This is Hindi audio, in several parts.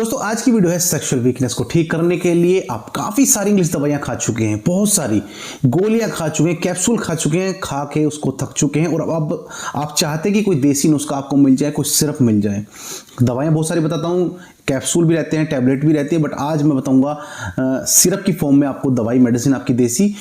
दोस्तों आज की वीडियो है सेक्सुअल वीकनेस को ठीक करने के लिए। आप काफी सारी इंग्लिश दवाइयां खा चुके हैं, बहुत सारी गोलियां खा चुके हैं, कैप्सूल खा चुके हैं, खा के उसको थक चुके हैं और अब आप चाहते हैं कि कोई देसी नुस्खा आपको मिल जाए, कोई सिरप मिल जाए। दवाइयां बहुत सारी बताता हूं, कैप्सूल भी रहते हैं, टैबलेट भी रहती है, बट आज मैं बताऊंगा सिरप की फॉर्म में आपको दवाई, मेडिसिन आपकी देसी,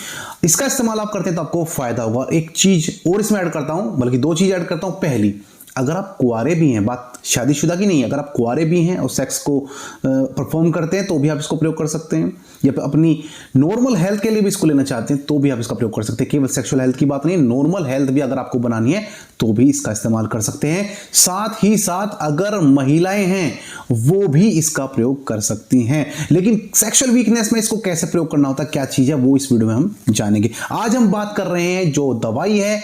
इसका इस्तेमाल आप करते हैं तो आपको फायदा होगा। एक चीज और इसमें ऐड करता हूं, बल्कि दो चीज ऐड करता हूं। पहली, अगर आप कुंवारे भी हैं, बात शादीशुदा की नहीं है, अगर आप कुंवारे भी हैं और सेक्स को परफॉर्म करते हैं तो भी आप इसको प्रयोग कर सकते हैं, या अपनी नॉर्मल हेल्थ के लिए भी इसको लेना चाहते हैं तो भी आप इसका प्रयोग कर सकते हैं। केवल सेक्सुअल हेल्थ की बात नहीं, नॉर्मल हेल्थ भी अगर आपको बनानी है तो भी इसका इस्तेमाल कर सकते हैं। साथ ही साथ अगर महिलाएं हैं वो भी इसका प्रयोग कर सकती हैं। लेकिन सेक्सुअल वीकनेस में इसको कैसे प्रयोग करना होता है, क्या चीज है, वो इस वीडियो में हम जानेंगे। आज हम बात कर रहे हैं जो दवाई है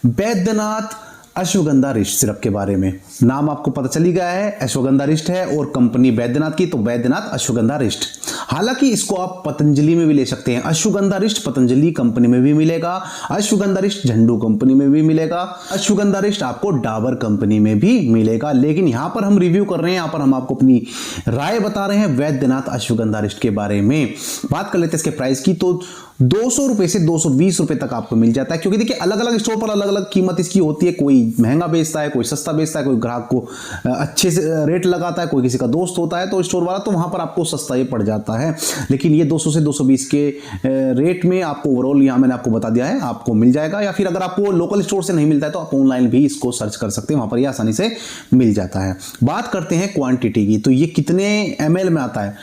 बैद्यनाथ अश्वगंधा रिष्ट सिरप के बारे में। नाम आपको पता चली गया है, अश्वगंधा रिष्ट है और कंपनी बैद्यनाथ की, तो बैद्यनाथ अश्वगंधा रिष्ट। हालांकि इसको आप पतंजलि में भी ले सकते हैं। अश्वगंधा रिष्ट पतंजलि कंपनी में भी मिलेगा, अश्वगंधा रिष्ट झंडू कंपनी में भी मिलेगा, अश्वगंधा रिष्ट आपको डाबर कंपनी में भी मिलेगा। लेकिन यहां पर हम रिव्यू कर रहे हैं, यहां पर हम आपको अपनी राय बता रहे हैं वैद्यनाथ अश्वगंधा रिष्ट के बारे में। बात कर लेते हैं इसके प्राइस की, तो 200 रुपए से 220 रुपए तक आपको मिल जाता है। क्योंकि देखिए अलग अलग स्टोर पर अलग अलग कीमत इसकी होती है, कोई महंगा बेचता है, कोई सस्ता बेचता है, कोई ग्राहक को अच्छे से रेट लगाता है, कोई किसी का दोस्त होता है तो स्टोर वाला, तो वहां पर आपको सस्ता ये पड़ जाता है। लेकिन ये 200 से 220 के रेट में आपको ओवरऑल यहां मैंने आपको बता दिया है, आपको मिल जाएगा। या फिर अगर आपको लोकल स्टोर से नहीं मिलता है तो आप ऑनलाइन भी इसको सर्च कर सकते हैं, वहां पर ये आसानी से मिल जाता है। बात करते हैं क्वांटिटी की, तो ये कितने ml में आता है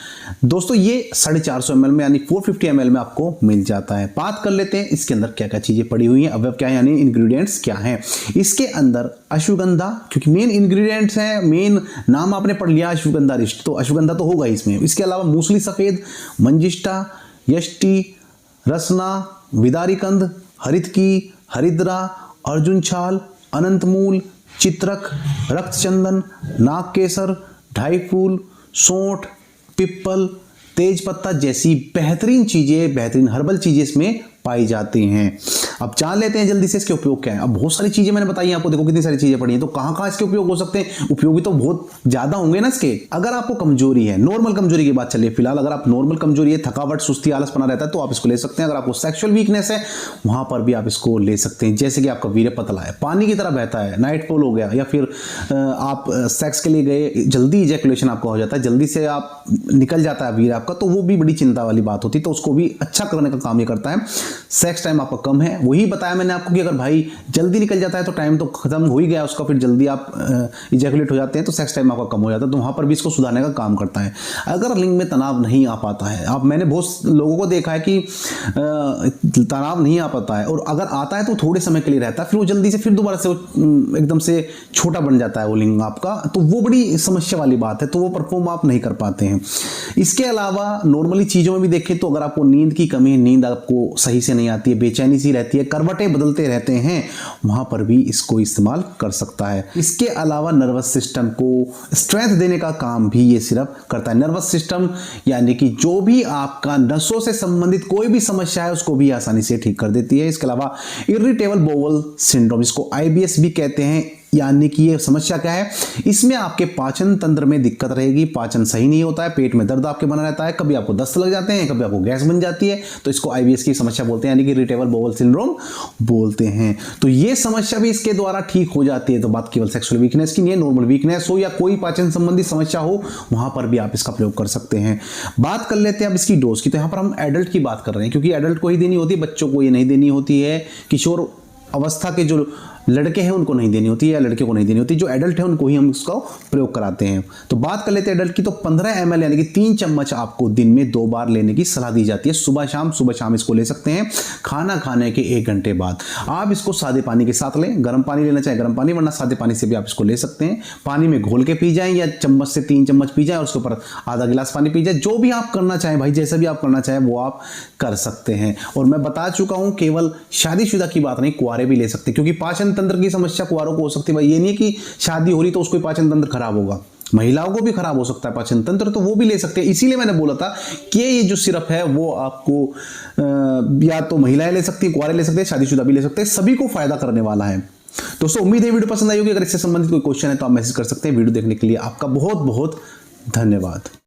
दोस्तों, ये 450 ml में यानी 450 ml में आपको मिल जाता है। बात कर लेते हैं इसके अंदर क्या क्या चीजें पड़ी हुई हैं, अवयव क्या है, यानी इंग्रेडिएंट्स क्या हैं। इसके अंदर अश्वगंधा, क्योंकि मेन इंग्रेडिएंट्स हैं, मेन नाम आपने पढ़ लिया अश्वगंधा रिष्ट, तो अश्वगंधा तो होगा इसमें। इसके अलावा मूसली सफेद, मंजिष्ठा, यष्टि, रसना, विदारीकंद, हरितकी, हरिद्रा, अर्जुन छाल, अनंतमूल, चित्रक, रक्तचंदन, नागकेसर, ढाई फूल, सौंठ, पिप्पल, तेज पत्ता जैसी बेहतरीन चीजें, बेहतरीन हर्बल चीजें इसमें पाई जाती हैं। अब जान लेते हैं जल्दी से इसके उपयोग क्या है। अब बहुत सारी चीजें मैंने बताई आपको, देखो कितनी सारी चीजें पड़ी हैं, तो कहां कहां इसके उपयोग हो सकते हैं, उपयोगी तो बहुत ज्यादा होंगे ना इसके। अगर आपको कमजोरी है, नॉर्मल कमजोरी की बात चलिए फिलहाल, अगर आप नॉर्मल कमजोरी है, थकावट, सुस्ती, आलसपना रहता है तो आप इसको ले सकते हैं। अगर आपको सेक्सुअल वीकनेस है वहां पर भी आप इसको ले सकते हैं। जैसे कि आपका वीर्य पतला है, पानी की तरह बहता है, नाइट फॉल हो गया, या फिर आप सेक्स के लिए गए, जल्दी इजैकुलेशन आपका हो जाता है, जल्दी से आप निकल जाता है वीर्य आपका, तो वो भी बड़ी चिंता वाली बात होती है, तो उसको भी अच्छा करने का काम ये करता है। सेक्स टाइम आपका कम है, वही बताया मैंने आपको कि अगर भाई जल्दी निकल जाता है तो टाइम तो खत्म हो ही गया उसका, फिर जल्दी आप इजैकुलेट हो जाते हैं तो सेक्स टाइम आपका कम हो जाता है, तो वहां पर भी इसको सुधारने का काम करता है। अगर लिंग में तनाव नहीं आ पाता है, आप मैंने बहुत लोगों को देखा है कि तनाव नहीं आ पाता है, और अगर आता है तो थोड़े समय के लिए रहता है, फिर वो जल्दी से फिर दोबारा से एकदम से छोटा बन जाता है वो लिंग आपका, तो वो बड़ी समस्या वाली बात है, तो वो परफॉर्म आप नहीं कर पाते हैं। इसके अलावा नॉर्मली चीजों में भी देखें तो अगर आपको नींद की कमी है, नींद आपको सही से नहीं आती है, बेचैनी सी रहती है, करवटें बदलते रहते हैं, वहां पर भी इसको इस्तेमाल कर सकता है। इसके अलावा नर्वस सिस्टम को स्ट्रेंथ देने का काम भी ये सिरप करता है। नर्वस सिस्टम यानी कि जो भी आपका नसों से संबंधित कोई भी समस्या है उसको भी आसानी से ठीक कर देती है। इसके अलावा इरिटेबल बोवल सिंड्रोम, इसको IBS भी कहते हैं, यानी कि ये समस्या क्या है, इसमें आपके पाचन तंत्र में दिक्कत रहेगी, पाचन सही नहीं होता है, पेट में दर्द आपके बना रहता है, कभी आपको दस्त लग जाते हैं, कभी आपको गैस बन जाती है, तो इसको IBS की समस्या बोलते हैं, यानी कि इरिटेबल बोवल सिंड्रोम बोलते हैं। तो ये समस्या भी इसके द्वारा ठीक हो जाती है। तो बात केवल सेक्सुअल वीकनेस की नहीं है, नॉर्मल वीकनेस हो या कोई पाचन संबंधी समस्या हो, वहां पर भी आप इसका प्रयोग कर सकते हैं। बात कर लेते हैं अब इसकी डोज की, तो यहां पर हम एडल्ट की बात कर रहे हैं, क्योंकि एडल्ट को ही देनी होती है, बच्चों को ये नहीं देनी होती है। किशोर अवस्था के जो लड़के हैं उनको नहीं देनी होती है, या लड़के को नहीं देनी होती, जो एडल्ट है उनको ही हम इसका प्रयोग कराते हैं। तो बात कर लेते हैं एडल्ट की, तो 15 ml यानी कि 3 चम्मच आपको दिन में 2 बार लेने की सलाह दी जाती है। सुबह शाम इसको ले सकते हैं, खाना खाने के 1 घंटे बाद। आप इसको सादे पानी के साथ लें, गर्म पानी लेना चाहे गर्म पानी, वरना सादे पानी से भी आप इसको ले सकते हैं। पानी में घोल के पी जाएं, या चम्मच से 3 चम्मच पी जाएं और उसके ऊपर आधा गिलास पानी पी जाए, जो भी आप करना चाहें भाई, जैसा भी आप करना चाहें वो आप कर सकते हैं। और मैं बता चुका हूं केवल शादीशुदा की बात नहीं, कुंवारे भी ले सकते हैं, क्योंकि पाचन तंत्र की समस्या कुंवारों को हो सकती है। भाई ये नहीं है कि शादी हो रही तो उसको पाचन तंत्र खराब होगा, महिलाओं को भी खराब हो सकता है पाचन तंत्र, तो वो भी ले सकते हैं। इसीलिए मैंने बोला था कि ये जो सिरप है वो आपको या तो महिलाएं ले सकती है, कुंवारे ले सकते हैं, शादीशुदा भी ले सकते हैं, सभी को फायदा करने वाला है। दोस्तों उम्मीद है वीडियो पसंद आई होगी। अगर इससे संबंधित कोई क्वेश्चन है तो आप मैसेज कर सकते हैं। वीडियो देखने के लिए आपका बहुत बहुत धन्यवाद।